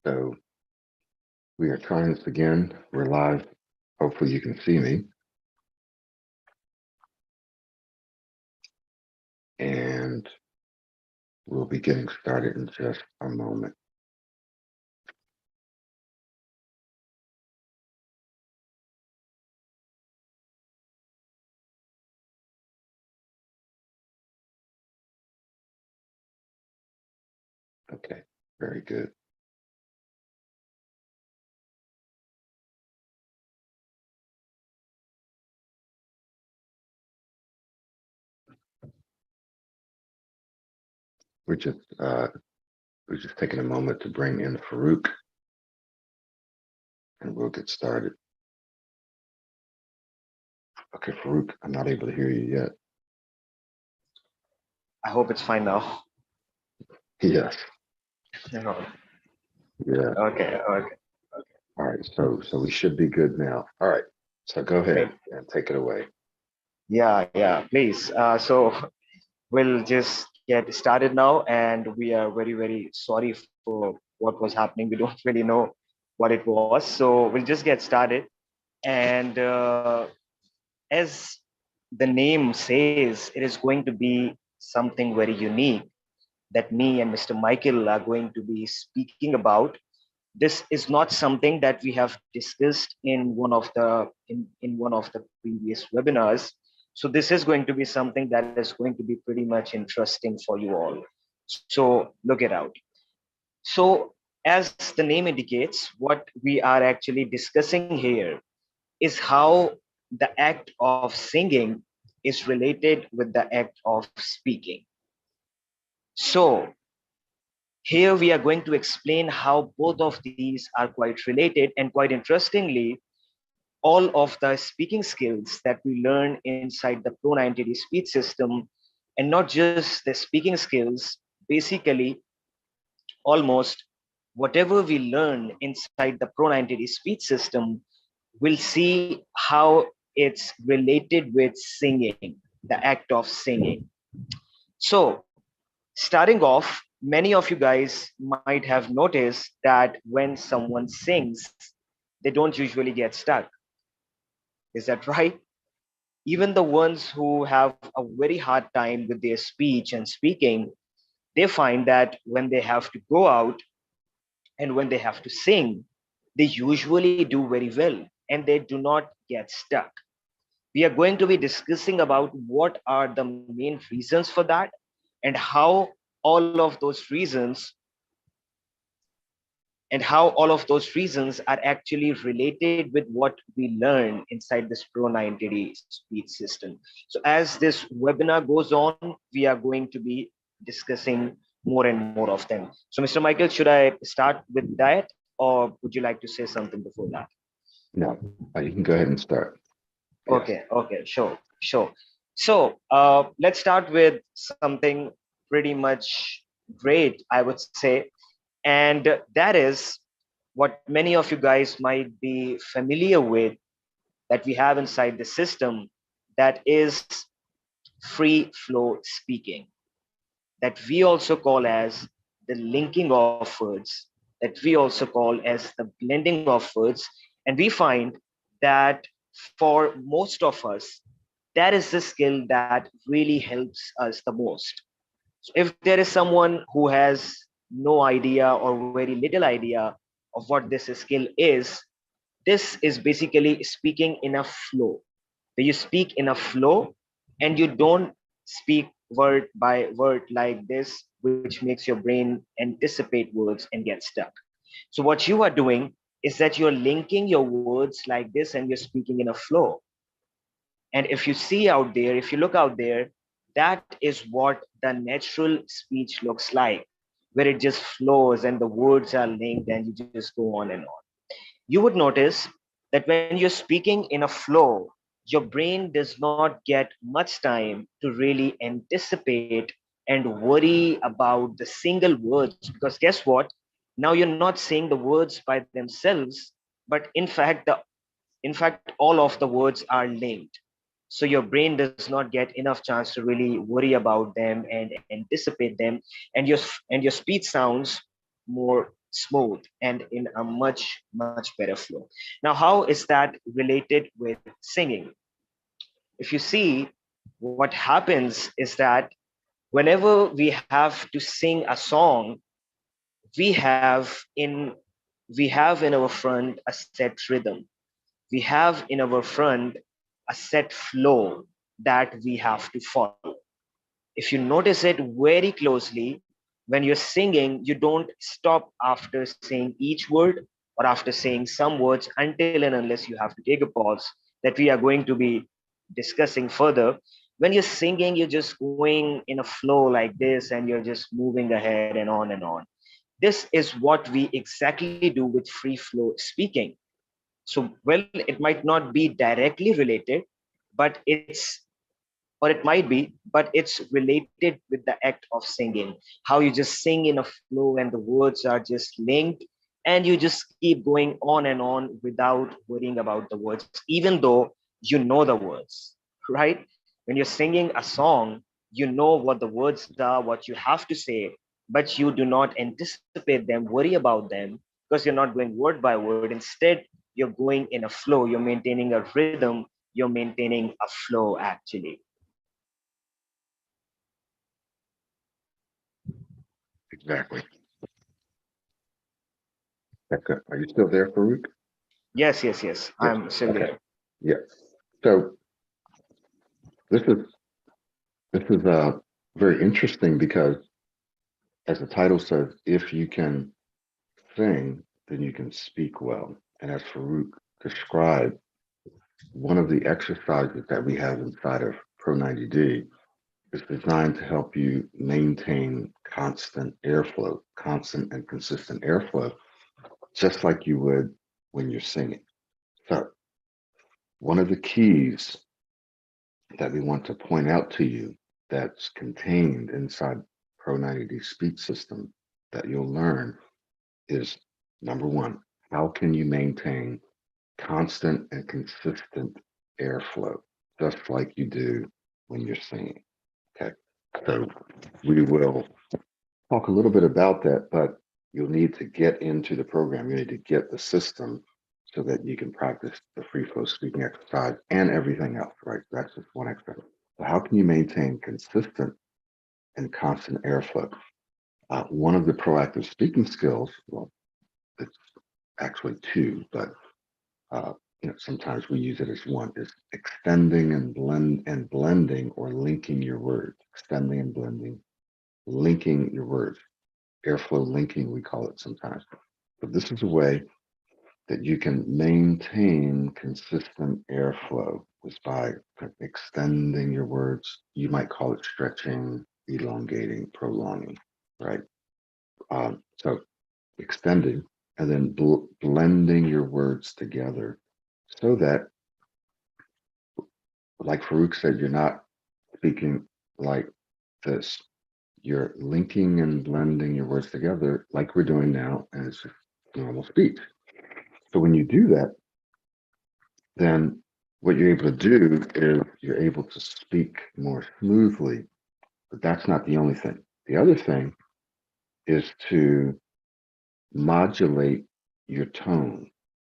So we are trying this again. We're live. Hopefully you can see me. And we'll be getting started in just a moment. Okay, very good. We're just taking a moment to bring in Farook, and we'll get started. Okay, Farook, I'm not able to hear you yet. I hope it's fine now. Yes. No. Yeah. Okay. All right. So we should be good now. All right. So go ahead and take it away. Yeah, please. So we'll just get started now, and we are very, very sorry for what was happening. We don't really know what it was. So we'll just get started. And as the name says, it is going to be something very unique that me and Mr. Michael are going to be speaking about. This is not something that we have discussed in one of the in one of the previous webinars. So this is going to be something that is going to be pretty much interesting for you all. So look it out. So as the name indicates, what we are actually discussing here is how the act of singing is related with the act of speaking. So here we are going to explain how both of these are quite related, and quite interestingly, all of the speaking skills that we learn inside the Pro90D speech system, and not just the speaking skills, basically almost whatever we learn inside the Pro90D speech system, we'll see how it's related with singing, the act of singing. So starting off, many of you guys might have noticed that when someone sings, they don't usually get stuck. Is that right? Even the ones who have a very hard time with their speech and speaking, they find that when they have to go out and when they have to sing, they usually do very well and they do not get stuck. We are going to be discussing about what are the main reasons for that and all of those reasons how all of those reasons are actually related with what we learn inside this Pro90D speech system. So as this webinar goes on, we are going to be discussing more and more of them. So Mr. Michael, should I start with that or would you like to say something before that? No, you can go ahead and start. Okay, sure. So let's start with something pretty much great, I would say, and that is what many of you guys might be familiar with that we have inside the system, that is free flow speaking, that we also call as the linking of words, that we also call as the blending of words. And we find that for most of us, that is the skill that really helps us the most. So if there is someone who has no idea or very little idea of what this skill is, this is basically speaking in a flow, where you speak in a flow and you don't speak word by word like this, which makes your brain anticipate words and get stuck. So what you are doing is that you're linking your words like this and you're speaking in a flow. And if you see out there, if you look out there, that is what the natural speech looks like, where it just flows and the words are linked and you just go on and on. You would notice that when you're speaking in a flow, your brain does not get much time to really anticipate and worry about the single words. Because guess what? Now you're not saying the words by themselves, but in fact, all of the words are linked. So your brain does not get enough chance to really worry about them and anticipate them, and your speech sounds more smooth and in a much, much better flow. Now, how is that related with singing? If you see, what happens is that whenever we have to sing a song, we have in we have in our front a set rhythm. We have in our front a set flow that we have to follow. If you notice it very closely, when you're singing, you don't stop after saying each word or after saying some words until and unless you have to take a pause that we are going to be discussing further. When you're singing, you're just going in a flow like this and you're just moving ahead and on and on. This is what we exactly do with free flow speaking. So, well, it might not be directly related, but it might be, but it's related with the act of singing. How you just sing in a flow and the words are just linked, and you just keep going on and on without worrying about the words, even though you know the words, right? When you're singing a song, you know what the words are, what you have to say, but you do not anticipate them, worry about them, because you're not going word by word. Instead, you're going in a flow, you're maintaining a rhythm, you're maintaining a flow actually. Exactly. Okay. Are you still there, Farouk? Yes, yes, yes. Yes. I'm still Okay. there. Yeah. So this is very interesting because, as the title says, if you can sing, then you can speak well. And as Farouk described, one of the exercises that we have inside of Pro90D is designed to help you maintain constant airflow, constant and consistent airflow, just like you would when you're singing. So one of the keys that we want to point out to you that's contained inside Pro90D speech system that you'll learn is number one, how can you maintain constant and consistent airflow, just like you do when you're singing. Okay. So we will talk a little bit about that, but you'll need to get into the program. You need to get the system so that you can practice the free flow speaking exercise and everything else, right? That's just one exercise. So how can you maintain consistent and constant airflow? One of the proactive speaking skills, well, it's actually two, but uh, sometimes we use it as one, is extending and blending or linking your words, extending and blending, linking your words, airflow linking, we call it sometimes. But this is a way that you can maintain consistent airflow is by extending your words. You might call it stretching, elongating, prolonging, right? So extending and then blending your words together so that, like Farouk said, you're not speaking like this. You're linking and blending your words together like we're doing now, and it's just normal speech. So when you do that, then what you're able to do is you're able to speak more smoothly. But that's not the only thing. The other thing is to modulate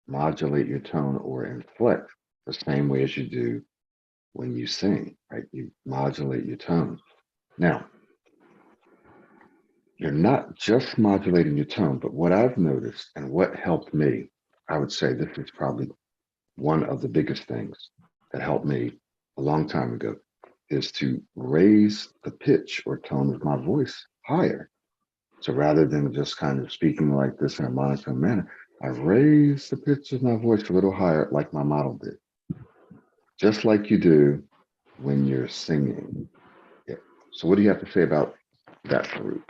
modulate your tone or inflect the same way as you do when you sing, right? You modulate your tone. Now, you're not just modulating your tone, but what I've noticed and what helped me, I would say this is probably one of the biggest things that helped me a long time ago, is to raise the pitch or tone of my voice higher. So rather than just kind of speaking like this in a monotone manner, I raise the pitch of my voice a little higher, like my model did, just like you do when you're singing. Yeah. So what do you have to say about that, Farouk?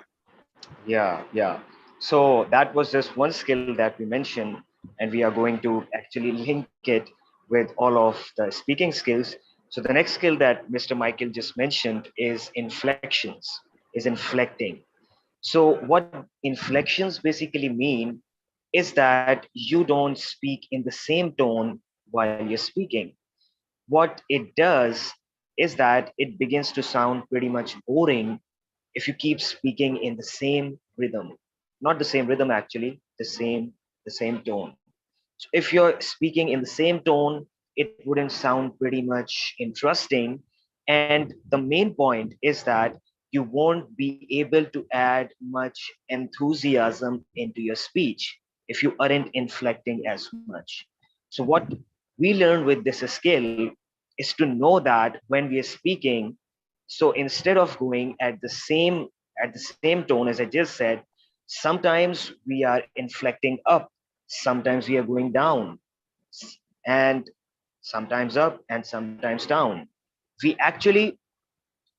Yeah. So that was just one skill that we mentioned, and we are going to actually link it with all of the speaking skills. So the next skill that Mr. Michael just mentioned is inflections, is inflecting. So what inflections basically mean is that you don't speak in the same tone while you're speaking. What it does is that it begins to sound pretty much boring if you keep speaking in the same rhythm. Not the same rhythm actually, the same tone. So if you're speaking in the same tone, it wouldn't sound pretty much interesting. And the main point is that you won't be able to add much enthusiasm into your speech if you aren't inflecting as much. So what we learn with this skill is to know that when we are speaking, so instead of going at the same tone as I just said, sometimes we are inflecting up, sometimes we are going down, and sometimes up and sometimes down. We actually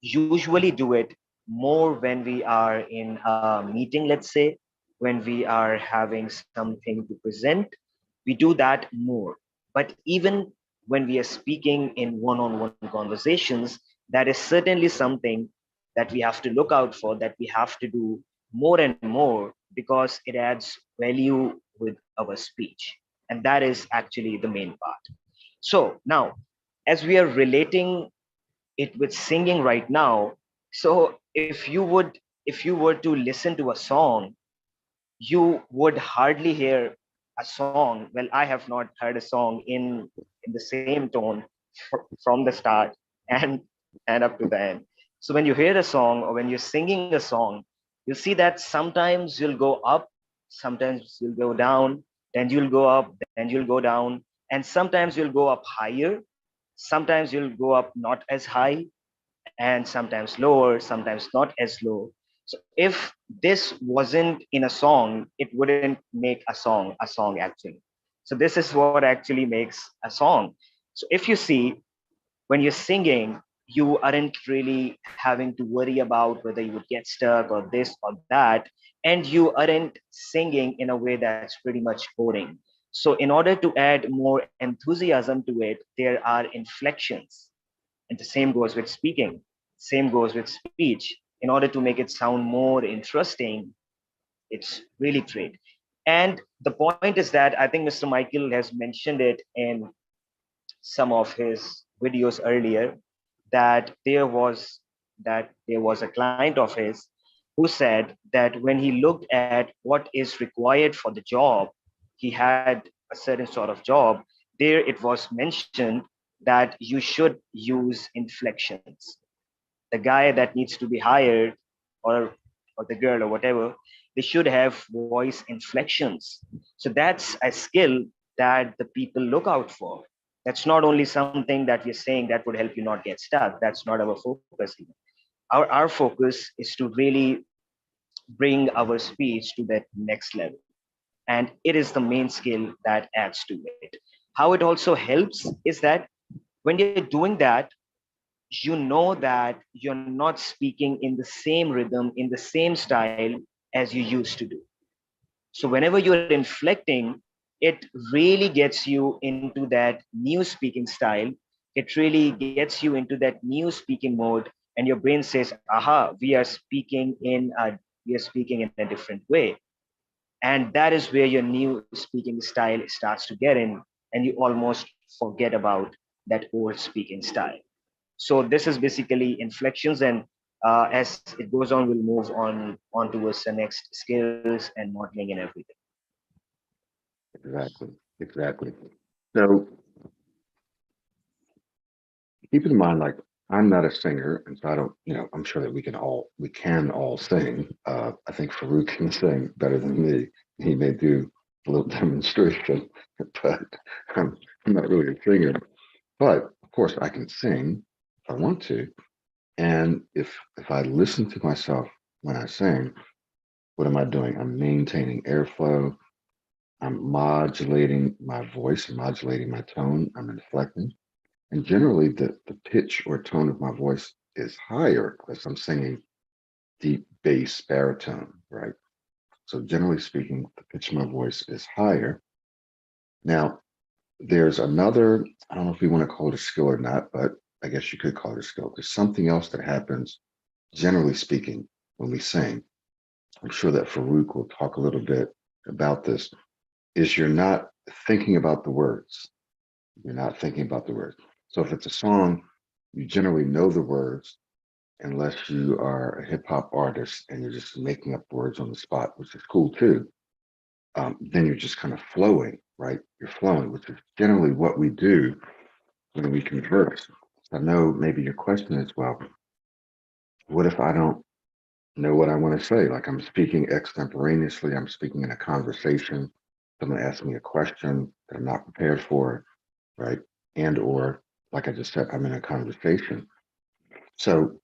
usually do it more when we are in a meeting, let's say, when we are having something to present, we do that more. But even when we are speaking in one-on-one conversations, that is certainly something that we have to look out for, that we have to do more and more because it adds value with our speech. And that is actually the main part. So now, as we are relating it with singing right now, so if you were to listen to a song, you would hardly hear a song. Well, I have not heard a song in the same tone from the start and up to the end. So when you hear a song or when you're singing a song, you'll see that sometimes you'll go up, sometimes you'll go down, then you'll go up, then you'll go down, and sometimes you'll go up higher, sometimes you'll go up not as high, and sometimes lower, sometimes not as low. So if this wasn't in a song, it wouldn't make a song actually. So this is what actually makes a song. So if you see, when you're singing, you aren't really having to worry about whether you would get stuck or this or that, and you aren't singing in a way that's pretty much boring. So in order to add more enthusiasm to it, there are inflections, and the same goes with speaking, same goes with speech. In order to make it sound more interesting, it's really great. And the point is that I think Mr. Michael has mentioned it in some of his videos earlier, that there was a client of his who said that when he looked at what is required for the job, he had a certain sort of job. There it was mentioned that you should use inflections. The guy that needs to be hired, or the girl or whatever, they should have voice inflections. So that's a skill that the people look out for. That's not only something that we're saying that would help you not get stuck. That's not our focus even. Our focus is to really bring our speech to that next level, and it is the main skill that adds to it. How it also helps is that when you're doing that, you know that you're not speaking in the same rhythm, in the same style as you used to do. So whenever you're inflecting, it really gets you into that new speaking style. It really gets you into that new speaking mode, and your brain says, "Aha, we are speaking in a different way." And that is where your new speaking style starts to get in, and you almost forget about that old speaking style. So this is basically inflections, and as it goes on, we'll move on towards the next skills and modeling and everything. Exactly. Exactly. So keep in mind, like I'm not a singer, and so I don't, I'm sure that we can all sing. I think Farouk can sing better than me. He may do a little demonstration, but I'm not really a singer. But of course, I can sing if I want to. And if I listen to myself when I sing, what am I doing? I'm maintaining airflow. I'm modulating my voice, modulating my tone. I'm inflecting. And generally, the pitch or tone of my voice is higher because I'm singing deep bass baritone, right? So generally speaking, the pitch of my voice is higher. Now, there's another, I don't know if we want to call it a skill or not, but I guess you could call it a skill. There's something else that happens, generally speaking, when we sing. I'm sure that Farouk will talk a little bit about this, is you're not thinking about the words. You're not thinking about the words. So if it's a song, you generally know the words unless you are a hip hop artist and you're just making up words on the spot, which is cool too. then you're just kind of flowing, right? You're flowing, which is generally what we do when we converse. I know maybe your question is, well, what if I don't know what I want to say? Like I'm speaking extemporaneously, I'm speaking in a conversation, someone asks me a question that I'm not prepared for, right? And or like I just said, I'm in a conversation. So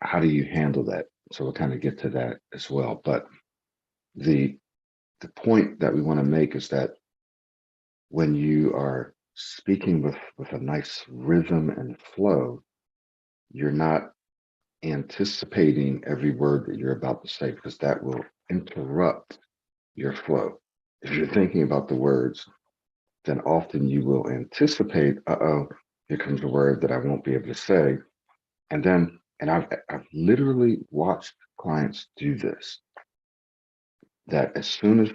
how do you handle that? So we'll kind of get to that as well. But the point that we want to make is that when you are speaking with a nice rhythm and flow, you're not anticipating every word that you're about to say because that will interrupt your flow. If you're thinking about the words, then often you will anticipate, uh-oh, here comes a word that I won't be able to say. And then, and I've literally watched clients do this, that as soon as,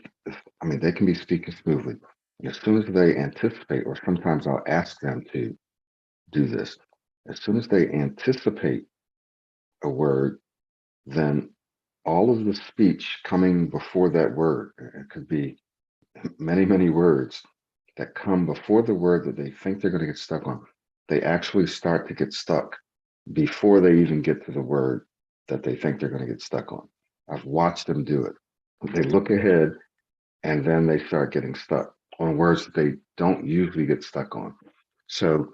I mean, they can be speaking smoothly, and as soon as they anticipate, or sometimes I'll ask them to do this, as soon as they anticipate a word, then all of the speech coming before that word, it could be many, many words that come before the word that they think they're going to get stuck on, they actually start to get stuck before they even get to the word that they think they're going to get stuck on. I've watched them do it. They look ahead and then they start getting stuck on words that they don't usually get stuck on. So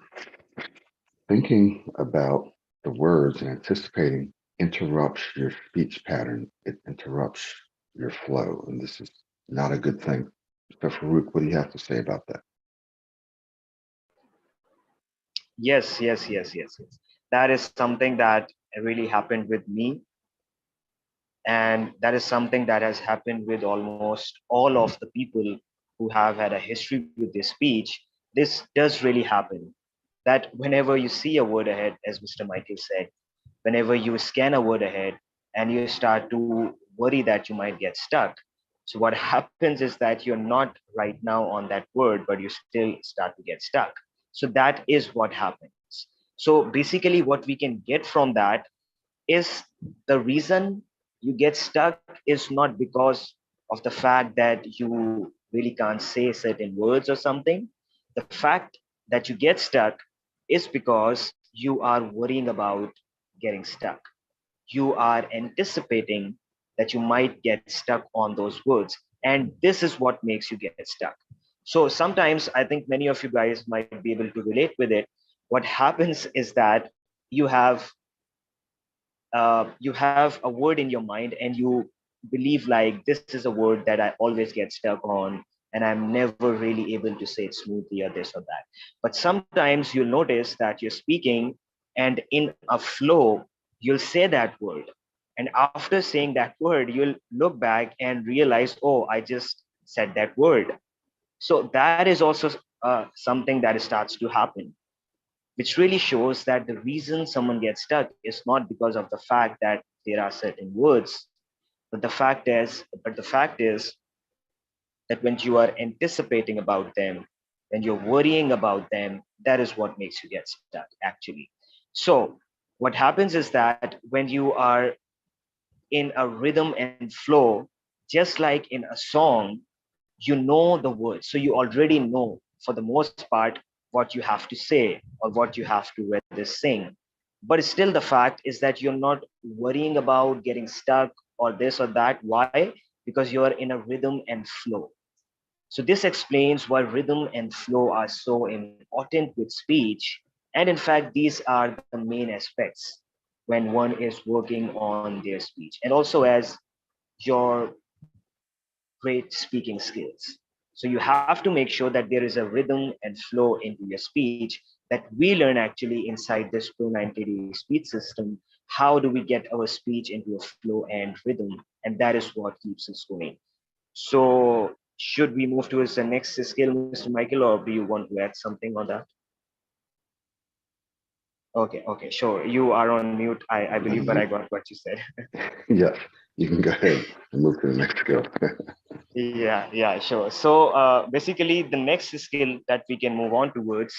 thinking about the words and anticipating interrupts your speech pattern. It interrupts your flow. And this is not a good thing. So Farouk, what do you have to say about that? Yes. That is something that really happened with me. And that is something that has happened with almost all of the people who have had a history with this speech. This does really happen. That whenever you see a word ahead, as Mr. Michael said, whenever you scan a word ahead and you start to worry that you might get stuck. So what happens is that you're not right now on that word, but you still start to get stuck. So that is what happens. So basically, what we can get from that is the reason you get stuck is not because of the fact that you really can't say certain words or something. The fact that you get stuck is because you are worrying about getting stuck. You are anticipating that you might get stuck on those words. And this is what makes you get stuck. So sometimes I think many of you guys might be able to relate with it. What happens is that you have you have a word in your mind and you believe like this is a word that I always get stuck on and I'm never really able to say it smoothly or this or that. But sometimes you'll notice that you're speaking and in a flow, you'll say that word. And after saying that word, you'll look back and realize, oh, I just said that word. So that is also something that starts to happen, which really shows that the reason someone gets stuck is not because of the fact that there are certain words, but the fact is that when you are anticipating about them, when you're worrying about them, that is what makes you get stuck actually. So what happens is that when you are in a rhythm and flow, just like in a song, you know the words. So you already know for the most part what you have to say or what you have to rather sing. But still, the fact is that you're not worrying about getting stuck or this or that. Why? Because you are in a rhythm and flow. So this explains why rhythm and flow are so important with speech. And in fact, these are the main aspects when one is working on their speech. And also as your great speaking skills. So you have to make sure that there is a rhythm and flow into your speech that we learn actually inside this Pro90D speech system. How do we get our speech into a flow and rhythm? And that is what keeps us going. So should we move towards the next skill, Mr. Michael, or do you want to add something on that? Okay, sure. You are on mute, I believe, but I got what you said. Yes, you can go ahead and move to the next skill. Yeah, sure. So basically, the next skill that we can move on towards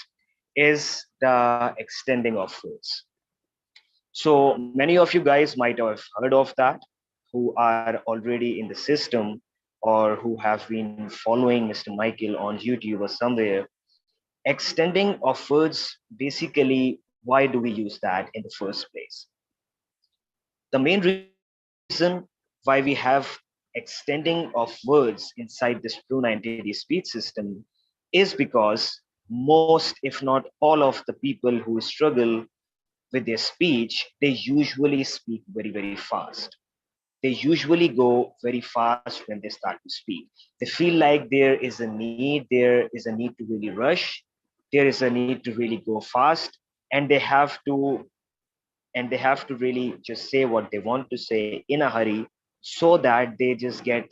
is the extending of words. So many of you guys might have heard of that, who are already in the system or who have been following Mr. Michael on YouTube or somewhere, extending of words, basically, why do we use that in the first place? The main reason why we have extending of words inside this Pro90D speech system is because most, if not all, of the people who struggle with their speech, they usually speak very, very fast. They usually go very fast when they start to speak. They feel like there is a need to really rush, there is a need to really go fast, and they have to really just say what they want to say in a hurry so that they just get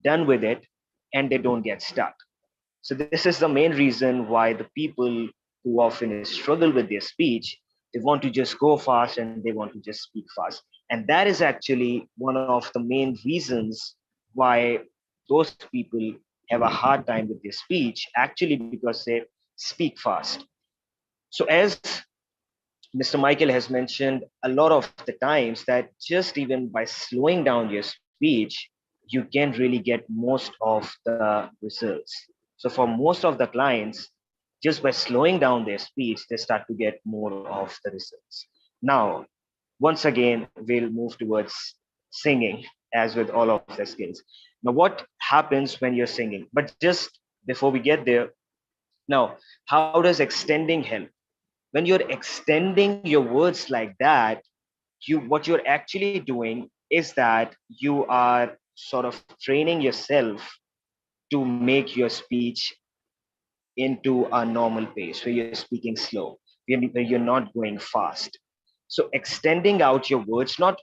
done with it and they don't get stuck. So this is the main reason why the people who often struggle with their speech, they want to just go fast and they want to just speak fast. And that is actually one of the main reasons why those people have a hard time with their speech, actually because they speak fast. So as Mr. Michael has mentioned a lot of the times that just even by slowing down your speech, you can really get most of the results. So for most of the clients, just by slowing down their speech, they start to get more of the results. Now, once again, we'll move towards singing as with all of the skills. Now, what happens when you're singing? But just before we get there, now, how does extending help? When you're extending your words like that, what you're actually doing is that you are sort of training yourself to make your speech into a normal pace where you're speaking slow, where you're not going fast. So extending out your words, not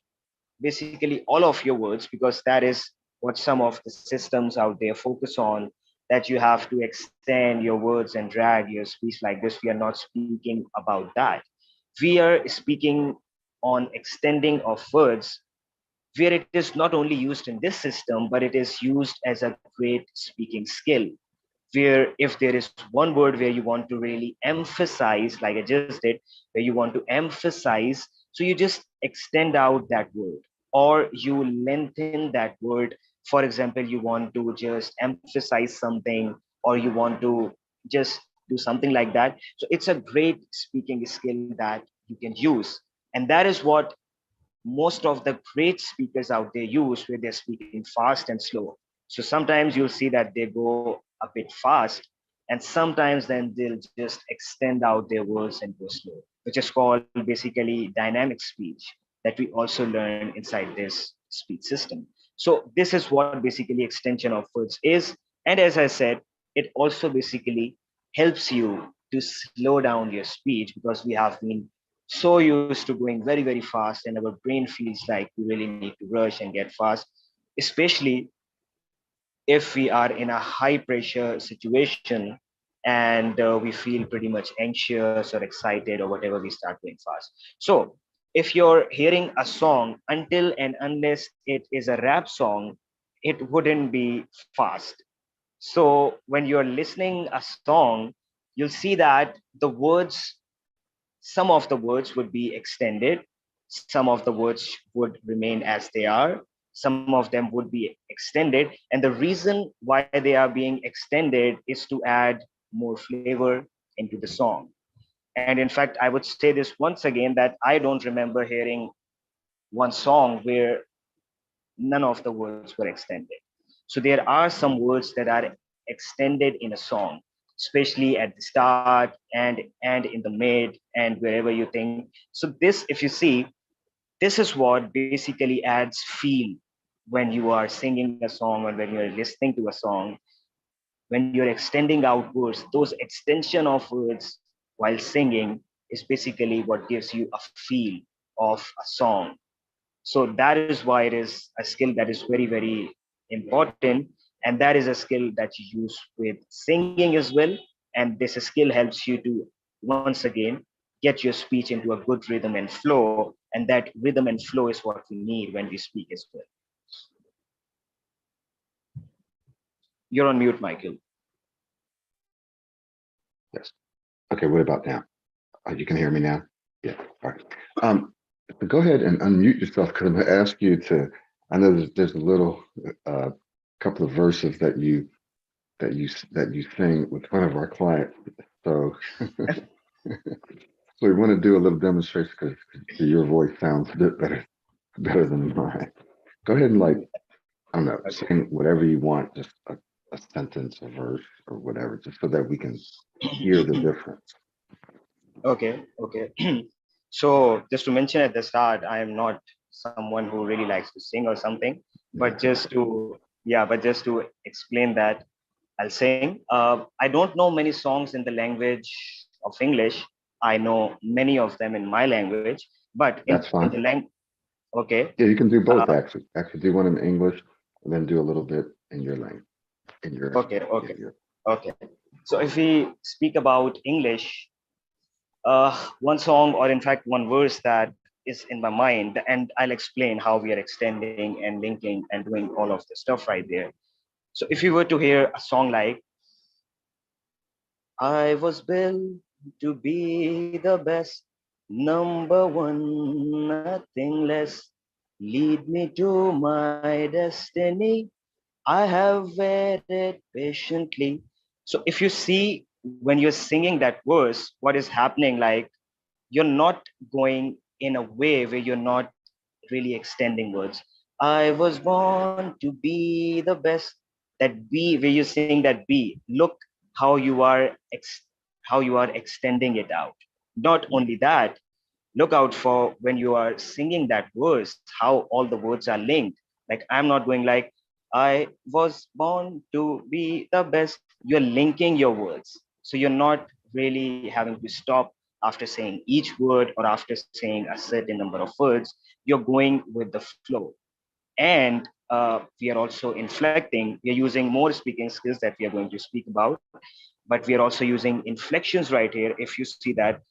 basically all of your words, because that is what some of the systems out there focus on, that you have to extend your words and drag your speech like this. We are not speaking about that. We are speaking on extending of words where it is not only used in this system, but it is used as a great speaking skill, where if there is one word where you want to really emphasize, like I just did, where you want to emphasize, so you just extend out that word or you lengthen that word. For example, you want to just emphasize something or you want to just do something like that. So it's a great speaking skill that you can use. And that is what most of the great speakers out there use, where they're speaking fast and slow. So sometimes you'll see that they go a bit fast, and sometimes then they'll just extend out their words and go slow, which is called basically dynamic speech that we also learn inside this speech system. So this is what basically extension of words is. And as I said, it also basically helps you to slow down your speech, because we have been so used to going very, very fast, and our brain feels like we really need to rush and get fast, especially if we are in a high pressure situation and we feel pretty much anxious or excited or whatever, we start going fast. So if you're hearing a song, until and unless it is a rap song, it wouldn't be fast. So when you're listening a song, you'll see that the words, some of the words would be extended, some of the words would remain as they are, some of them would be extended. And the reason why they are being extended is to add more flavor into the song. And in fact, I would say this once again, that I don't remember hearing one song where none of the words were extended. So there are some words that are extended in a song, especially at the start and in the mid and wherever you think. So this, if you see, this is what basically adds feel when you are singing a song or when you're listening to a song. When you're extending out words, those extension of words while singing is basically what gives you a feel of a song. So that is why it is a skill that is very, very important. And that is a skill that you use with singing as well. And this skill helps you to, once again, get your speech into a good rhythm and flow. And that rhythm and flow is what we need when we speak as well. You're on mute, Michael. Yes. Okay, what about now? You can hear me now? Yeah, all right. Go ahead and unmute yourself, because I'm going to ask you to, I know there's a little couple of verses that you sing with one of our clients. So so we want to do a little demonstration because your voice sounds a bit better than mine. Go ahead and like, I don't know, Okay. sing whatever you want, just a sentence, a verse, or whatever, just so that we can hear the difference. Okay. Okay. So just to mention at the start, I am not someone who really likes to sing or something, but Yeah, just to explain that I'll sing. I don't know many songs in the language of English. I know many of them in my language, but that's in fine. the language, okay, Yeah, you can do both uh, actually. Actually, do one in English and then do a little bit in your language, okay, in okay, your. okay. So if we speak about English, one song or in fact one verse that is in my mind, and I'll explain how we are extending and linking and doing all of the stuff right there. So if you were to hear a song like I was built to be the best, number one, nothing less. Lead me to my destiny. I have waited patiently. So if you see when you're singing that verse, what is happening, like you're not going in a way where you're not really extending words. I was born to be the best. That B, where you're saying that B, look how how you are extending it out. Not only that, look out for when you are singing that verse, how all the words are linked. Like I'm not going like I was born to be the best. You're linking your words. So you're not really having to stop after saying each word or after saying a certain number of words. You're going with the flow. And we are also inflecting. We are using more speaking skills that we are going to speak about, but we are also using inflections right here. If you see that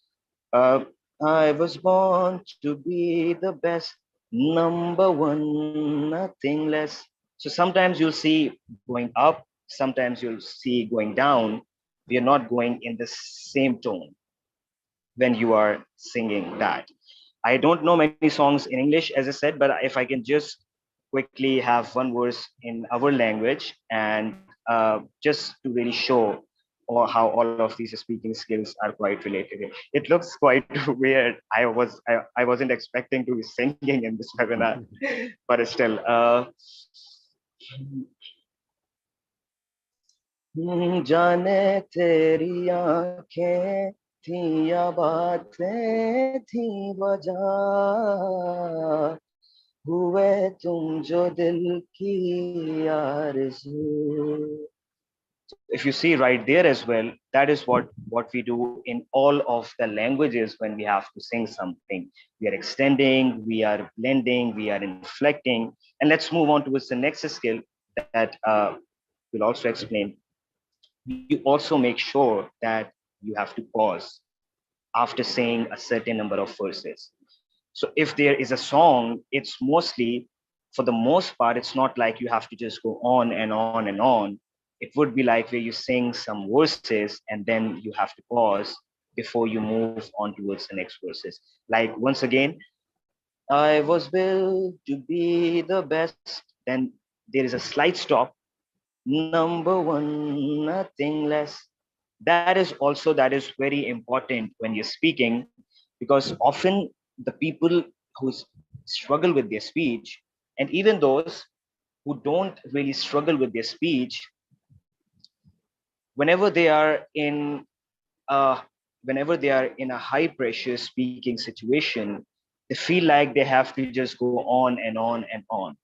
uh, I was born to be the best, number one, nothing less. So sometimes you'll see going up, sometimes you'll see going down. We are not going in the same tone when you are singing that. I don't know many songs in English, as I said, but if I can just quickly have one verse in our language and just to really show or how all of these speaking skills are quite related. It looks quite weird. I wasn't expecting to be singing in this webinar, but still. जाने तेरी आंखें थी या बातें थी वजह हुए तुम जो दिल की आरज़ू. If you see right there as well, that is what we do in all of the languages when we have to sing something. We are extending, we are blending, we are inflecting. And let's move on towards the next skill that we'll also explain. You also make sure that you have to pause after saying a certain number of verses. So if there is a song, it's mostly, for the most part, it's not like you have to just go on and on and on. It would be like where you sing some verses and then you have to pause before you move on towards the next verses. Like once again, I was built to be the best. Then there is a slight stop. Number one, nothing less. That is very important when you're speaking, because often the people who struggle with their speech, and even those who don't really struggle with their speech, whenever they are in uh, whenever they are in a high pressure speaking situation, they feel like they have to just go on and on and on.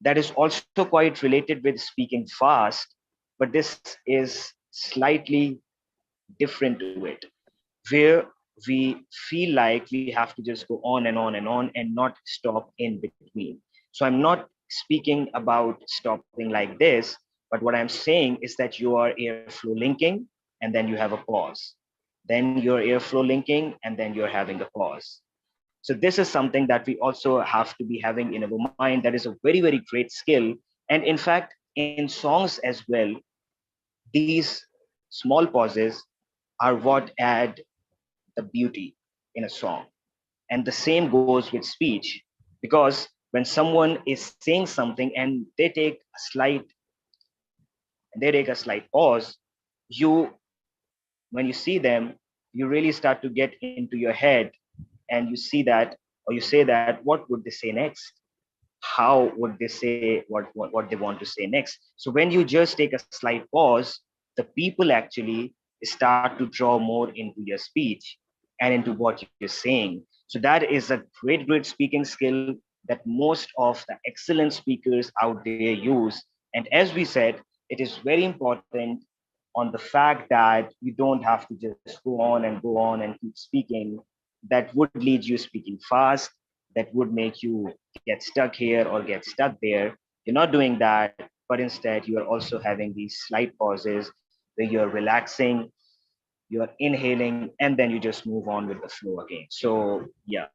That is also quite related with speaking fast, but this is slightly different to it, where we feel like we have to just go on and on and on and not stop in between. So I'm not speaking about stopping like this, but what I'm saying is that you are airflow linking and then you have a pause. Then you're airflow linking and then you're having a pause. So this is something that we also have to be having in our mind. That is a very, very great skill. And in fact, in songs as well, these small pauses are what add the beauty in a song. And the same goes with speech, because when someone is saying something and they take a slight pause, you, when you see them, you really start to get into your head, and you see that, or you say that, what would they say next? How would they say what they want to say next? So when you just take a slight pause, the people actually start to draw more into your speech and into what you're saying. So that is a great speaking skill that most of the excellent speakers out there use. And as we said, it is very important on the fact that you don't have to just go on and keep speaking. That would lead you speaking fast, that would make you get stuck here or get stuck there. You're not doing that, but instead you are also having these slight pauses where you're relaxing, you're inhaling, and then you just move on with the flow again. So yeah.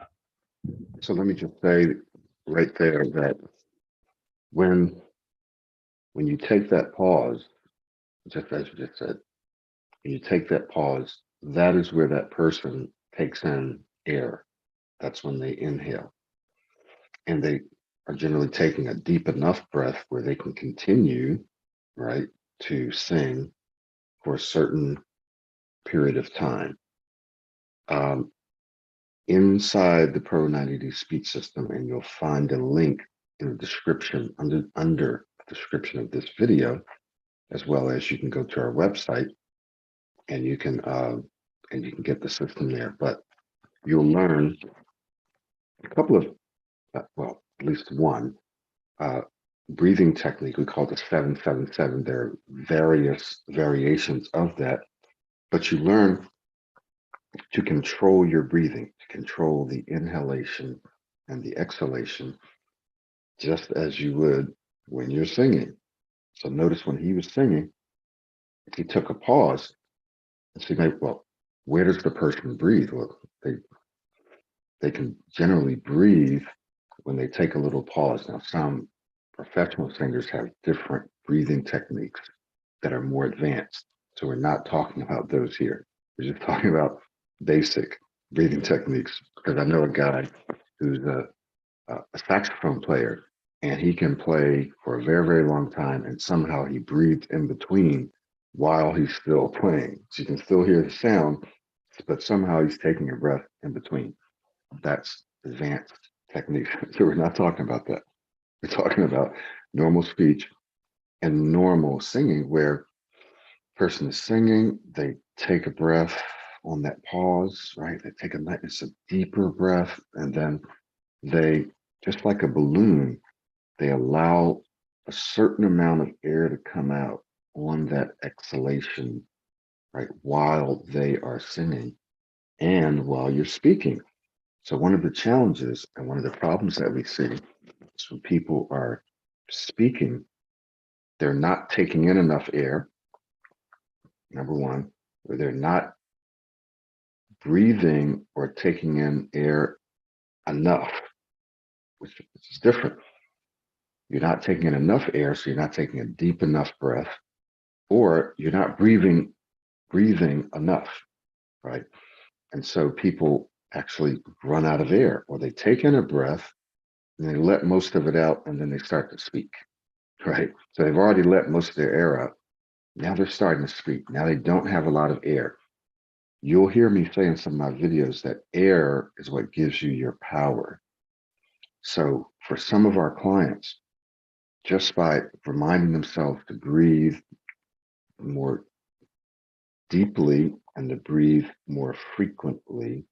So let me just say right there that when you take that pause, just as you just said, when you take that pause, that is where that person takes in air. That's when they inhale. And they are generally taking a deep enough breath where they can continue, right, to sing for a certain period of time. Inside the Pro90D speech system, and you'll find a link in the description under the description of this video, as well as you can go to our website and you can get the system there. But you'll learn a couple of well, at least one breathing technique. We call it the 777. There are various variations of that, but you learn to control your breathing, to control the inhalation and the exhalation, just as you would when you're singing. So notice when he was singing, he took a pause and said, well, where does the person breathe? Well, they can generally breathe when they take a little pause. Now, some professional singers have different breathing techniques that are more advanced. So we're not talking about those here. We're just talking about basic breathing techniques, because I know a guy who's a saxophone player, and he can play for a very long time, and somehow he breathes in between while he's still playing. So you can still hear the sound, but somehow he's taking a breath in between. That's advanced technique. So we're not talking about that. We're talking about normal speech and normal singing, where person is singing, they take a breath on that pause, right? They take it's a deeper breath, and then they, just like a balloon, they allow a certain amount of air to come out on that exhalation, right, while they are singing and while you're speaking. So one of the challenges and one of the problems that we see is when people are speaking, they're not taking in enough air, number one, or they're not breathing or taking in air enough, which is different. You're not taking in enough air, so you're not taking a deep enough breath, or you're not breathing enough, right? And so people actually run out of air, or they take in a breath and they let most of it out, and then they start to speak, right? So they've already let most of their air out. Now they're starting to speak. Now they don't have a lot of air. You'll hear me say in some of my videos that air is what gives you your power. So for some of our clients, just by reminding themselves to breathe more deeply and to breathe more frequently,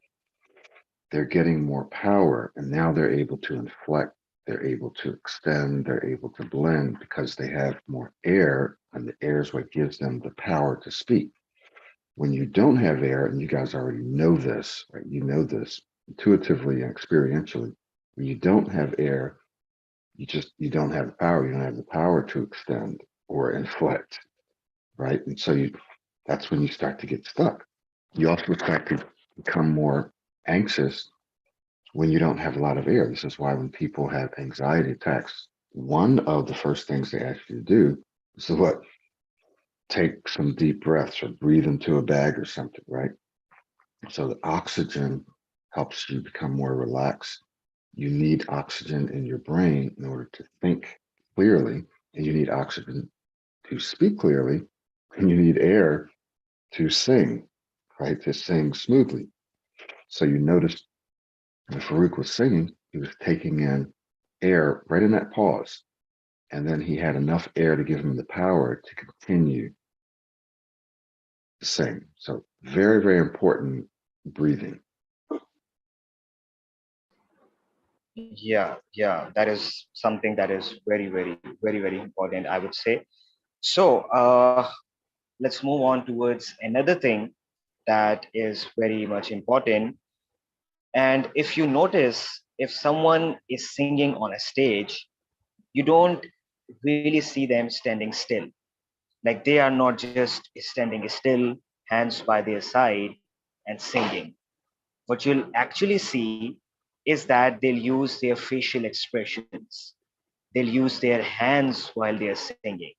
they're getting more power, and now they're able to inflect, they're able to extend, they're able to blend because they have more air, and the air is what gives them the power to speak. When you don't have air, and you guys already know this, right? You know this intuitively and experientially. When you don't have air, you don't have the power. You don't have the power to extend or inflect, right? And so that's when you start to get stuck. You also start to become more anxious when you don't have a lot of air. This is why when people have anxiety attacks, one of the first things they ask you to do is to what? Take some deep breaths or breathe into a bag or something, right? So the oxygen helps you become more relaxed. You need oxygen in your brain in order to think clearly, and you need oxygen to speak clearly, and you need air to sing, right? To sing smoothly. So you noticed when Farouk was singing, he was taking in air right in that pause. And then he had enough air to give him the power to continue to sing. So very, very important breathing. Yeah, that is something that is very important, I would say. So let's move on towards another thing that is very much important. And if you notice, if someone is singing on a stage, you don't really see them standing still. Like they are not just standing still, hands by their side and singing. What you'll actually see is that they'll use their facial expressions. They'll use their hands while they are singing.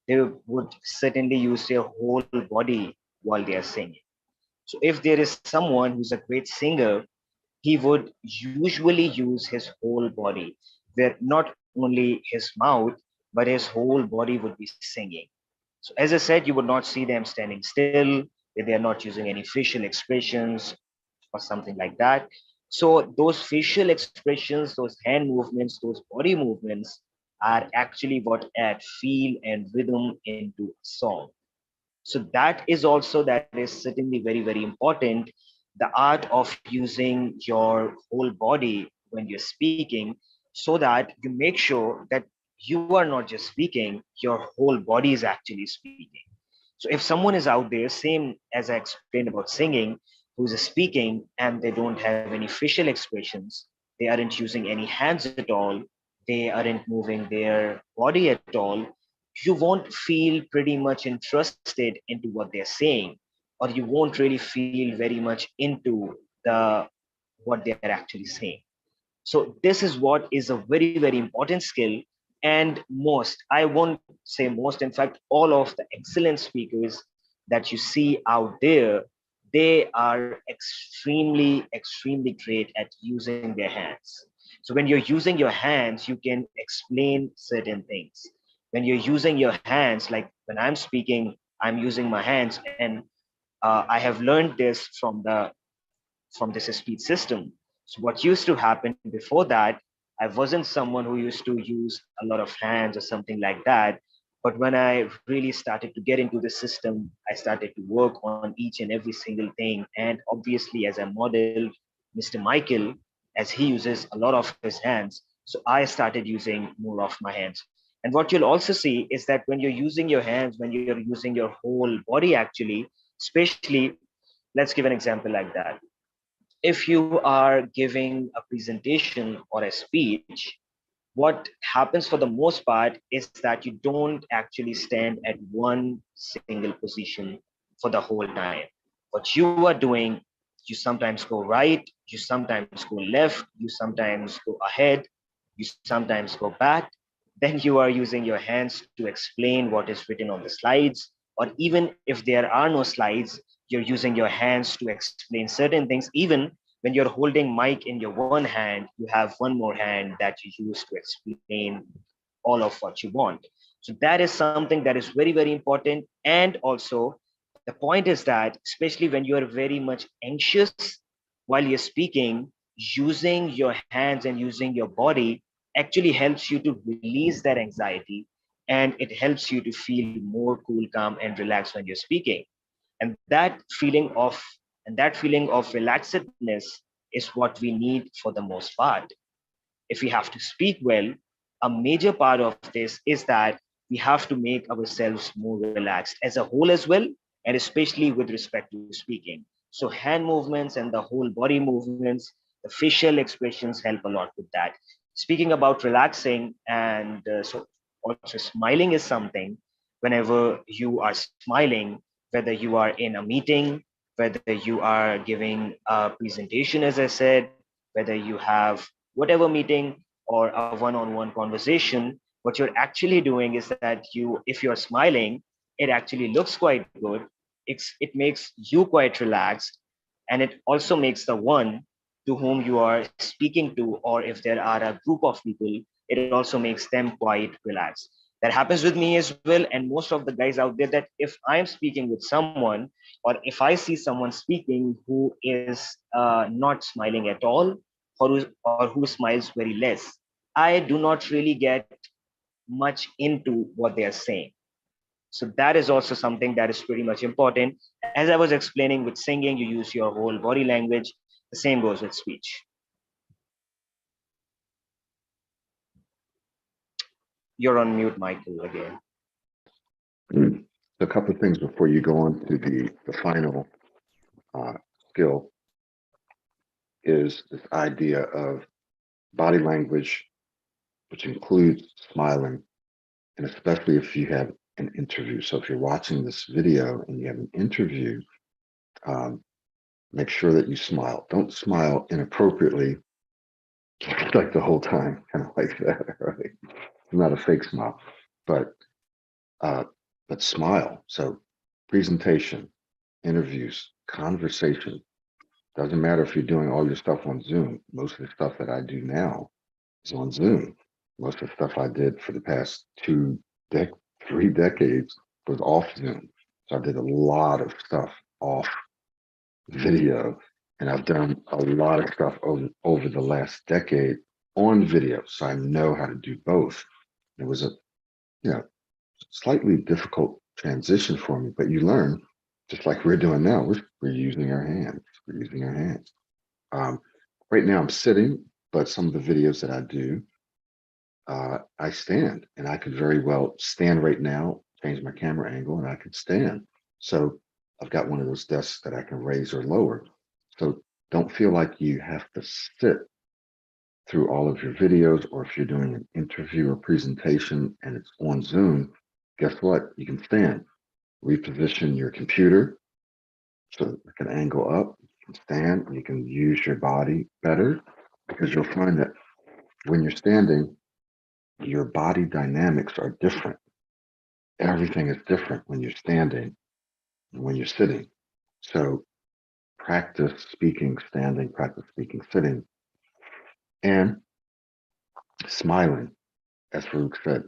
They would certainly use their whole body while they are singing. So if there is someone who's a great singer, he would usually use his whole body, where not only his mouth, but his whole body would be singing. So as I said, you would not see them standing still, they are not using any facial expressions or something like that. So those facial expressions, those hand movements, those body movements are actually what add feel and rhythm into a song. So that is also, that is certainly very important, the art of using your whole body when you're speaking, so that you make sure that you are not just speaking, your whole body is actually speaking. So if someone is out there, same as I explained about singing, who's speaking and they don't have any facial expressions, they aren't using any hands at all, they aren't moving their body at all, you won't feel pretty much interested into what they're saying, or you won't really feel very much into the what they're actually saying. So this is what is a very important skill. And most, I won't say most, in fact, all of the excellent speakers that you see out there, they are extremely great at using their hands. So when you're using your hands, you can explain certain things. When you're using your hands, like when I'm speaking, I'm using my hands, and I have learned this from this speech system. So what used to happen before that, I wasn't someone who used to use a lot of hands or something like that. But when I really started to get into the system, I started to work on each and every single thing. And obviously, as I modeled Mr. Michael, as he uses a lot of his hands, so I started using more of my hands. And what you'll also see is that when you're using your hands, when you're using your whole body, actually, especially, let's give an example like that. If you are giving a presentation or a speech, what happens for the most part is that you don't actually stand at one single position for the whole time. What you are doing, you sometimes go right, you sometimes go left, you sometimes go ahead, you sometimes go back. Then you are using your hands to explain what is written on the slides, or even if there are no slides, you're using your hands to explain certain things. Even when you're holding mic in your one hand, you have one more hand that you use to explain all of what you want. So that is something that is very important. And also the point is that, especially when you are very much anxious while you're speaking, using your hands and using your body actually helps you to release that anxiety, and it helps you to feel more cool, calm, and relaxed when you're speaking. And that feeling of relaxedness is what we need for the most part. If we have to speak well, a major part of this is that we have to make ourselves more relaxed as a whole as well, and especially with respect to speaking. So hand movements and the whole body movements, the facial expressions help a lot with that. Speaking about relaxing, and so also smiling is something. Whenever you are smiling, whether you are in a meeting, whether you are giving a presentation, as I said, whether you have whatever meeting or a one-on-one conversation, what you're actually doing is that if you're smiling, it actually looks quite good. It makes you quite relaxed, and it also makes the one to whom you are speaking to, or if there are a group of people, it also makes them quite relaxed. That happens with me as well, and most of the guys out there, that if I'm speaking with someone, or if I see someone speaking who is not smiling at all, or who smiles very less, I do not really get much into what they are saying. So that is also something that is pretty much important. As I was explaining, with singing, you use your whole body language. The same goes with speech. You're on mute, Michael, again. Mm. So a couple of things before you go on to the final skill is this idea of body language, which includes smiling, and especially if you have an interview. So if you're watching this video and you have an interview, um, make sure that you smile. Don't smile inappropriately, like the whole time, kind of like that, right? Not a fake smile, but uh, smile. So presentation, interviews, conversation. Doesn't matter if you're doing all your stuff on Zoom. Most of the stuff that I do now is on Zoom. Most of the stuff I did for the past 3 decades was off Zoom. So I did a lot of stuff off video, and I've done a lot of stuff over the last decade on video. So I know how to do both. It was a slightly difficult transition for me, but you learn, just like we're doing now. We're using our hands. We're using our hands. Right now I'm sitting, but some of the videos that I do, I stand, and I could very well stand right now, change my camera angle, and I could stand. So I've got one of those desks that I can raise or lower. So don't feel like you have to sit through all of your videos, or if you're doing an interview or presentation and it's on Zoom, guess what? You can stand. Reposition your computer so it can angle up, you can stand, and you can use your body better, because you'll find that when you're standing, your body dynamics are different. Everything is different when you're standing and when you're sitting. So practice speaking standing, practice speaking sitting, and smiling. As Farouk said,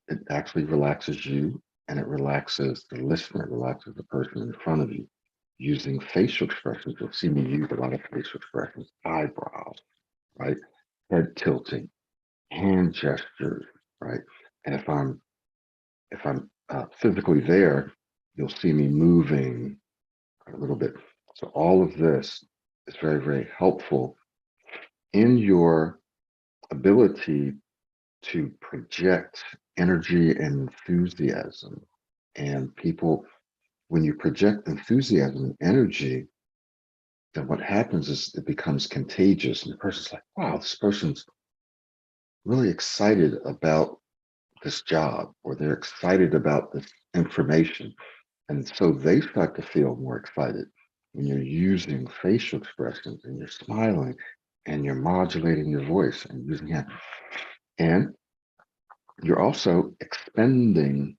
it actually relaxes you, and it relaxes the listener, it relaxes the person in front of you. Using facial expressions, you'll see me use a lot of facial expressions, eyebrows, right? Head tilting, hand gestures, right? And if I'm physically there, you'll see me moving a little bit. So all of this is very, very helpful in your ability to project energy and enthusiasm. And people, when you project enthusiasm and energy, then what happens is it becomes contagious. And the person's like, wow, this person's really excited about this job, or they're excited about this information. And so they start to feel more excited when you're using facial expressions and you're smiling and you're modulating your voice and using it. And you're also expending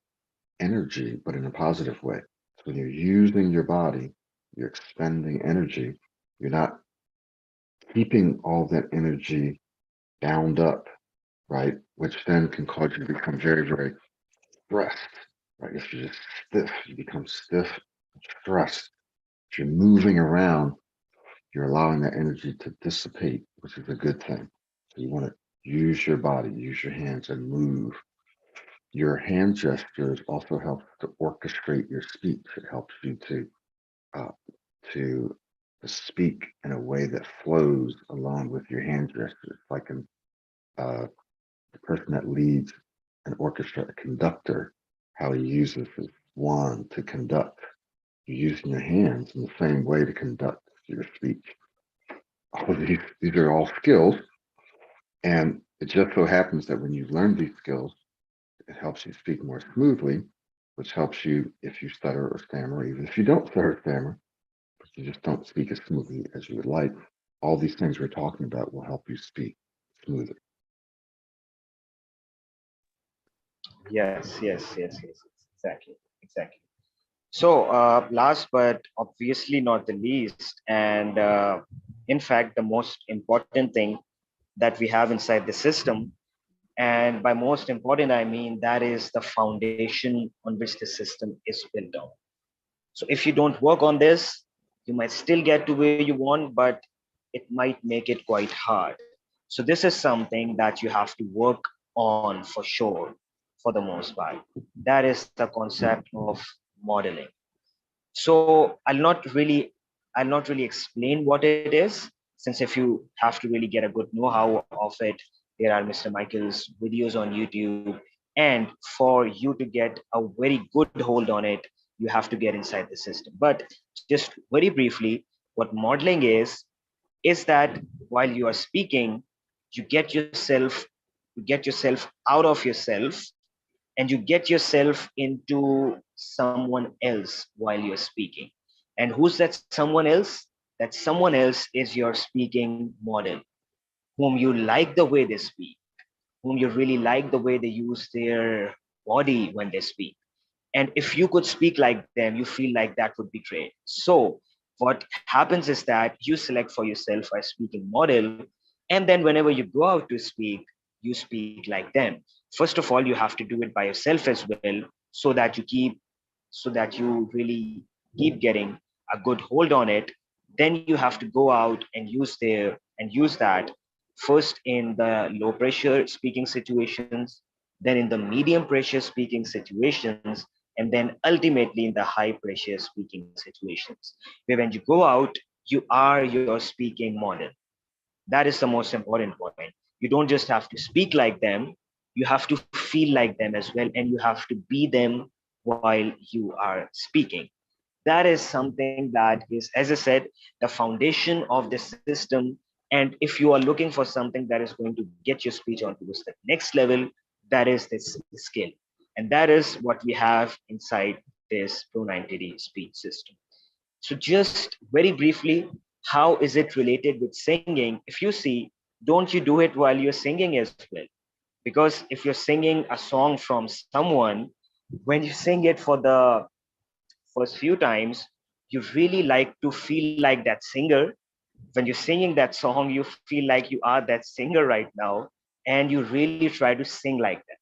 energy, but in a positive way. So when you're using your body, you're expending energy. You're not keeping all that energy bound up, right? Which then can cause you to become very, very stressed, right? If you're just stiff, you become stiff, stressed. If you're moving around, you're allowing that energy to dissipate, which is a good thing. So you want to use your body, use your hands, and move. Your hand gestures also help to orchestrate your speech. It helps you uh, to speak in a way that flows along with your hand gestures, like the person that leads an orchestra, a conductor, how he uses his wand to conduct. You're using your hands in the same way to conduct your speech. All of these are all skills, and it just so happens that when you learn these skills, it helps you speak more smoothly, which helps you if you stutter or stammer, even if you don't stutter or stammer, but you just don't speak as smoothly as you would like. All these things we're talking about will help you speak smoother. Yes, exactly. So last but obviously not the least, and in fact, the most important thing that we have inside the system. And by most important, I mean that is the foundation on which the system is built on. So if you don't work on this, you might still get to where you want, but it might make it quite hard. So this is something that you have to work on for sure, for the most part. That is the concept of modeling. So I'll not really explain what it is, since if you have to really get a good know-how of it, there are Mr. Michael's videos on YouTube. And for you to get a very good hold on it, you have to get inside the system. But just very briefly, what modeling is that while you are speaking, you get yourself you get yourself out of yourself, and you get yourself into someone else while you're speaking. And who's that someone else? That someone else is your speaking model, whom you like the way they speak, whom you really like the way they use their body when they speak. And if you could speak like them, you feel like that would be great. So what happens is that you select for yourself a speaking model, and then whenever you go out to speak, you speak like them. First of all, you have to do it by yourself as well, so that you really keep getting a good hold on it. Then you have to go out and use that first in the low pressure speaking situations, then in the medium pressure speaking situations, and then ultimately in the high pressure speaking situations, where when you go out, you are your speaking model. That is the most important point. You don't just have to speak like them, you have to feel like them as well, and you have to be them while you are speaking. That is something that is, as I said, the foundation of the system. And if you are looking for something that is going to get your speech onto the next level, that is this skill. And that is what we have inside this Pro90D speech system. So just very briefly, how is it related with singing? If you see, don't you do it while you're singing as well? Because if you're singing a song from someone, when you sing it for the first few times, you really like to feel like that singer. When you're singing that song, you feel like you are that singer right now, and you really try to sing like that.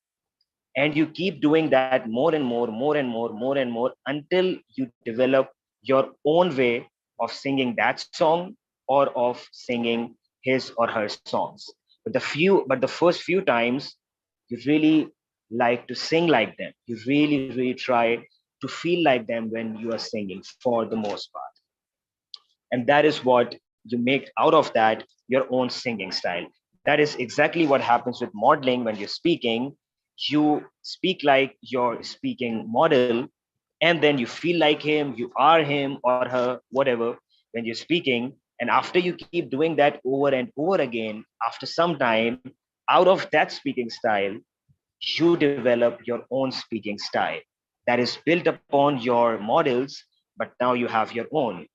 And you keep doing that more and more, more and more, more and more, until you develop your own way of singing that song, or of singing his or her songs. But the first few times, you really like to sing like them. You really, really try to feel like them when you are singing for the most part. And that is what you make out of that your own singing style. That is exactly what happens with modeling. When you're speaking, you speak like your speaking model, and then you feel like him, you are him or her, whatever, when you're speaking. And after you keep doing that over and over again, after some time, out of that speaking style, you develop your own speaking style that is built upon your models, but now you have your own.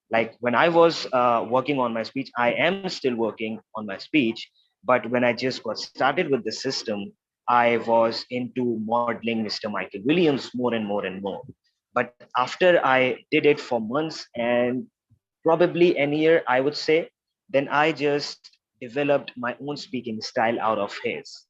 Like when I was working on my speech, I am still working on my speech. But when I just got started with the system, I was into modeling Mr. Michael Williams more and more and more. But after I did it for months and probably a year, I would say, then I just developed my own speaking style out of his.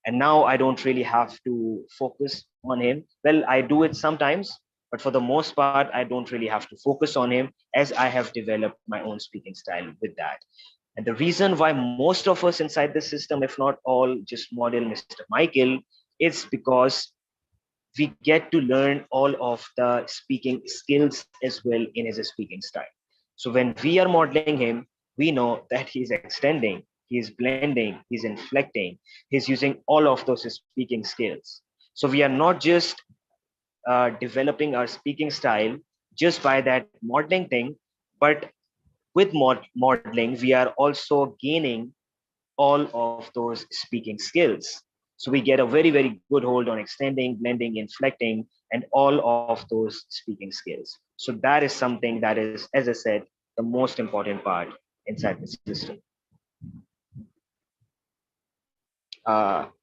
And now I don't really have to focus on him. Well, I do it sometimes, but for the most part, I don't really have to focus on him, as I have developed my own speaking style with that. And the reason why most of us inside the system, if not all, just model Mr. Michael, is because we get to learn all of the speaking skills as well in his speaking style. So when we are modeling him, we know that he's extending, he's blending, he's inflecting, he's using all of those speaking skills. So we are not just developing our speaking style just by that modeling thing, but with modeling, we are also gaining all of those speaking skills. So we get a very, very good hold on extending, blending, inflecting, and all of those speaking skills. So that is something that is, as I said, the most important part inside the system.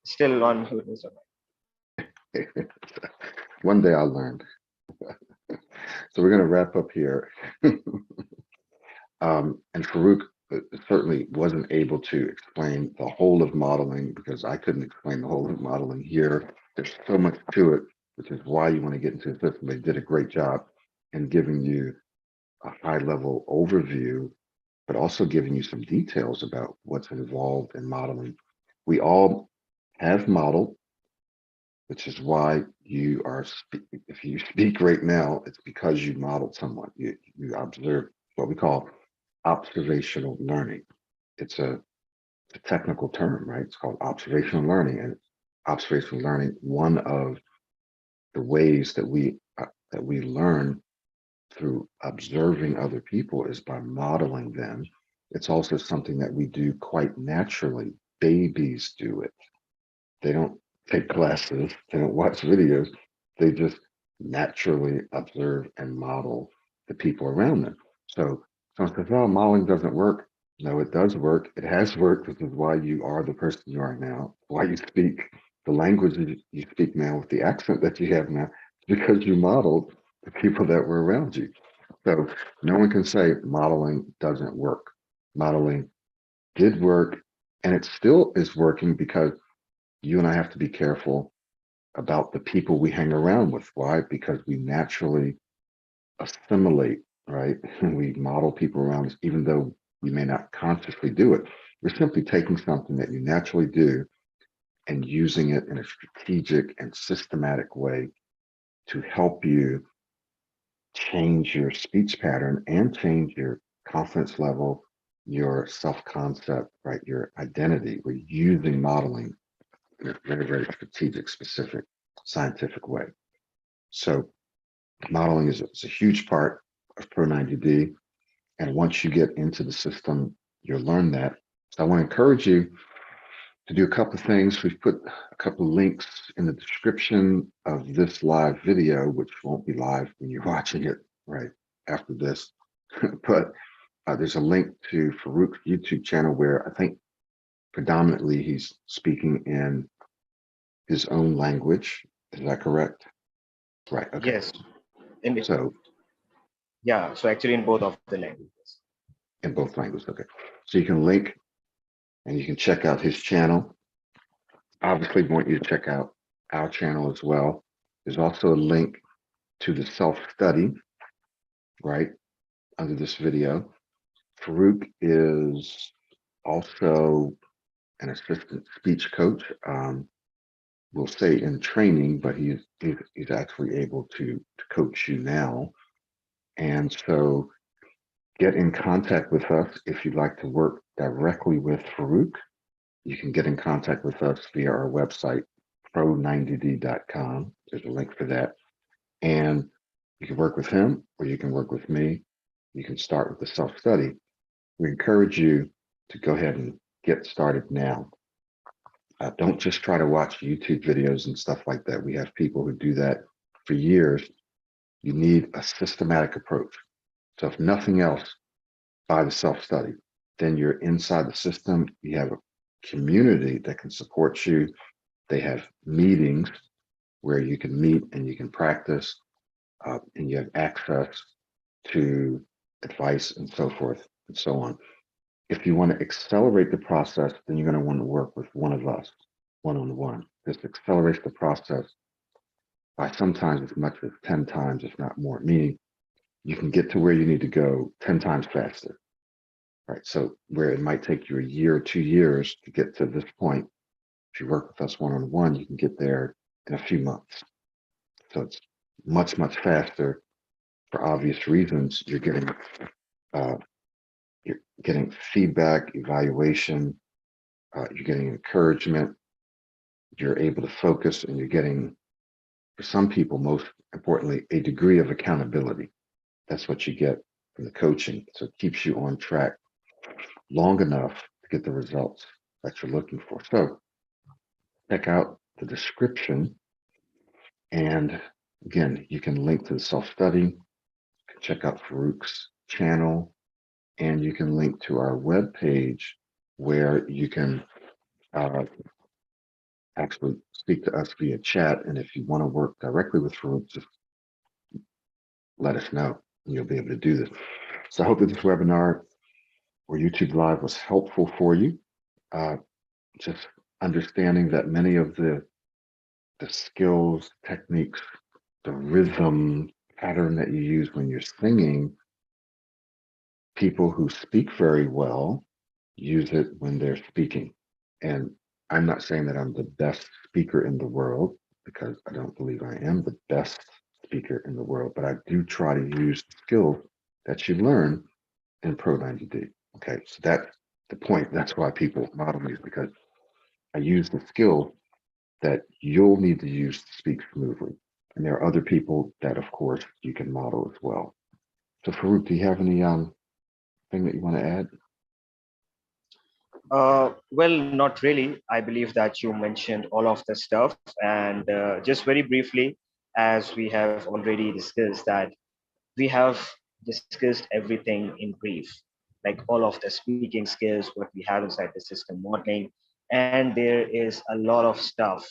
Still on mute, Mr. One day I'll learn. So we're going to wrap up here. And Farook, it certainly wasn't able to explain the whole of modeling because I couldn't explain the whole of modeling here. There's so much to it, which is why you want to get into the system. They did a great job in giving you a high level overview, but also giving you some details about what's involved in modeling. We all have modeled, which is why you are, if you speak right now, it's because you modeled someone. You observe what we call observational learning. It's a technical term, right? It's called observational learning, and observational learning, one of the ways that we learn through observing other people is by modeling them. It's also something that we do quite naturally. Babies do it. They don't take classes, they don't watch videos, they just naturally observe and model the people around them. So someone says, oh, modeling doesn't work. No, it does work. It has worked, which is why you are the person you are now, why you speak the language you speak now with the accent that you have now, because you modeled the people that were around you. So no one can say modeling doesn't work. Modeling did work, and it still is working because you and I have to be careful about the people we hang around with. Why? Because we naturally assimilate, right? And we model people around us, even though we may not consciously do it. We're simply taking something that you naturally do and using it in a strategic and systematic way to help you change your speech pattern and change your confidence level, your self-concept, right? Your identity. We're using modeling in a very, very strategic, specific, scientific way. So modeling is a huge part of Pro90D. And once you get into the system, you'll learn that. So I want to encourage you to do a couple of things. We've put a couple of links in the description of this live video, which won't be live when you're watching it right after this. But there's a link to Farook's YouTube channel where I think predominantly he's speaking in his own language. Is that correct? Right. Okay. Yes. In, So yeah. So actually, in both of the languages. in both languages. Okay. So you can link and you can check out his channel. Obviously, we want you to check out our channel as well. There's also a link to the self-study right under this video. Farook is also an assistant speech coach. We'll say in training, but he's actually able to coach you now. And so get in contact with us if you'd like to work directly with Farook. You can get in contact with us via our website, pro90d.com. There's a link for that. And you can work with him or you can work with me. You can start with the self-study. We encourage you to go ahead and get started now. Don't just try to watch YouTube videos and stuff like that. We have people who do that for years. You need a systematic approach. So if nothing else, by the self-study, then you're inside the system. You have a community that can support you. They have meetings where you can meet and you can practice, and you have access to advice and so forth and so on. If you want to accelerate the process, then you're going to want to work with one of us, one-on-one. This accelerates the process by sometimes as much as 10 times, if not more, meaning you can get to where you need to go 10 times faster, right? So where it might take you a year or 2 years to get to this point, if you work with us one-on-one, you can get there in a few months. So it's much, much faster for obvious reasons. You're getting feedback, evaluation, you're getting encouragement, you're able to focus, and you're getting, for some people, most importantly, a degree of accountability. That's what you get from the coaching. So it keeps you on track long enough to get the results that you're looking for. So check out the description. And again, you can link to the self-study, check out Farook's channel, and you can link to our webpage where you can actually speak to us via chat. And if you want to work directly with Farook, just let us know and you'll be able to do this. So I hope that this webinar or YouTube Live was helpful for you. Just understanding that many of the skills, techniques, the rhythm pattern that you use when you're singing, people who speak very well use it when they're speaking. And I'm not saying that I'm the best speaker in the world, because I don't believe I am the best speaker in the world, but I do try to use the skills that you learn in Pro90D. Okay, so that's the point. That's why people model me, is because I use the skill that you'll need to use to speak smoothly. And there are other people that, of course, you can model as well. So Farouk, do you have any thing that you want to add? Well, not really. I believe that you mentioned all of the stuff. And just very briefly, as we have already discussed, that we have discussed everything in brief, like all of the speaking skills, what we have inside the system, modeling, and there is a lot of stuff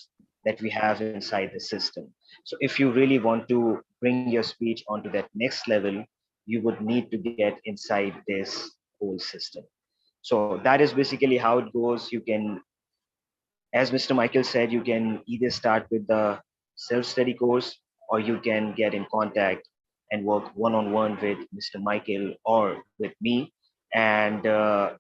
that we have inside the system. So if you really want to bring your speech onto that next level, you would need to get inside this whole system. So that is basically how it goes. You can, as Mr. Michael said, you can either start with the self-study course, or you can get in contact and work one-on-one with Mr. Michael or with me. And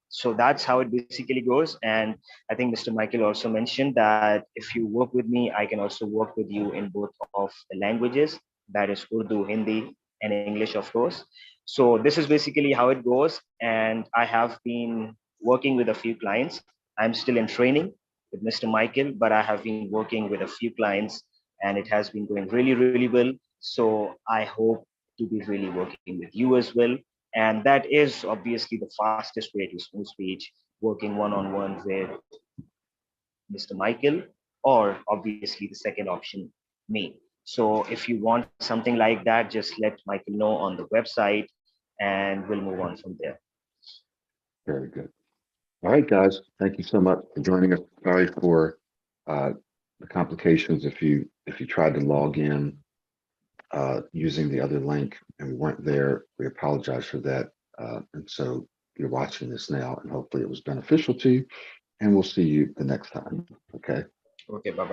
so that's how it basically goes. And I think Mr. Michael also mentioned that if you work with me, I can also work with you in both of the languages, that is Urdu, Hindi, and English, of course. So this is basically how it goes. And I have been working with a few clients. I'm still in training with Mr. Michael, but I have been working with a few clients and it has been going really, really well. So I hope to be really working with you as well. And that is obviously the fastest way to smooth speech, working one-on-one with Mr. Michael, or obviously the second option, me. So if you want something like that, just let Michael know on the website and we'll move on from there. Very good. All right, guys. Thank you so much for joining us. Sorry for the complications if you tried to log in using the other link and we weren't there. We apologize for that. And so you're watching this now, and hopefully it was beneficial to you. And we'll see you the next time. Okay. Okay, bye bye.